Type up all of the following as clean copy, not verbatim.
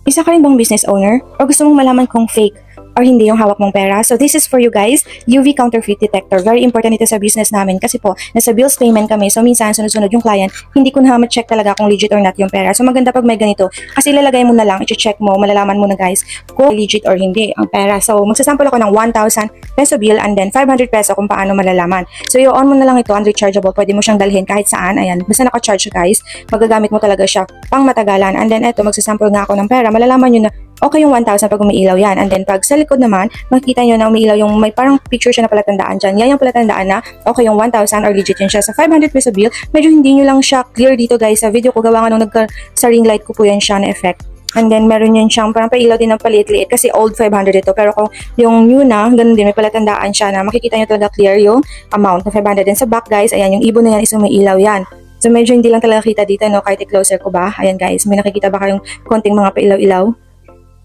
Isa ka rin bang business owner? O gusto mong malaman kung fake or hindi yung hawak mong pera? So this is for you guys, UV counterfeit detector. Very important ito sa business namin kasi po, nasa bills payment kami. So minsan, sunod-sunod yung client, hindi ko na ma-check talaga kung legit or not yung pera. So maganda pag may ganito. Kasi ilalagay mo na lang, i-check mo, malalaman mo na guys kung legit or hindi ang pera. So magsasample ako ng 1,000 peso bill and then 500 peso kung paano malalaman. So i-on mo na lang ito, unrechargeable. Pwede mo siyang dalhin kahit saan. Ayan, basta naka-charge siya guys. Magagamit mo talaga siya pang matagalan. And then eto, magsasample nga ako ng pera. Malalaman nyo na okay yung 1,000 pag umiilaw yan. And then pag sa likod naman, makikita nyo na umiilaw yung may parang picture siya na palatandaan dyan. Yan yung palatandaan na okay yung 1,000 or legit yun siya. Sa 500 peso bill, medyo hindi nyo lang siya clear dito guys. Sa video ko gawa nga nung sa ring light ko po yan siya na effect. And then meron yun siyang parang pailaw din ng paliit-liit kasi old 500 ito. Pero kung yung new na, ganun din, may palatandaan siya na makikita nyo talaga clear yung amount na 500. And sa back guys, ayan, yung ibon na yan is umiilaw yan. So medyo hindi lang talaga kita dito, no? Kahit i-closer ko ba. Ayan guys, may nakikita ba kayong konting mga pailaw-ilaw?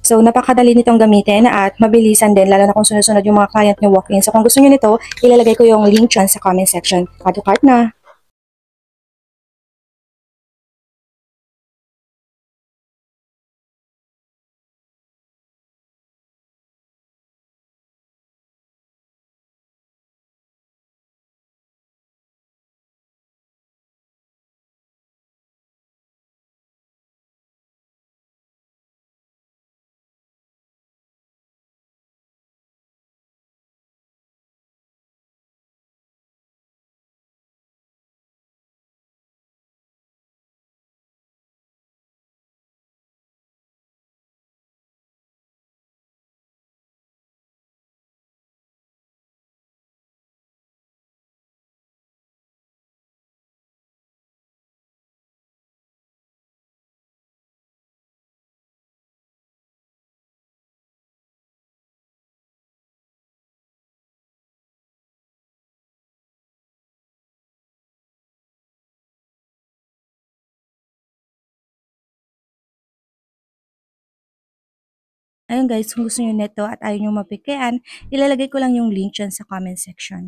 So, napakadali nitong gamitin at mabilisan din, lalo na kung sunod-sunod yung mga client nyo walk-in. So, kung gusto nyo nito, ilalagay ko yung link dyan sa comment section. Add to cart na! Ayun guys, kung gusto nyo nito at ayaw nyo mapikean, ilalagay ko lang yung link dyan sa comment section.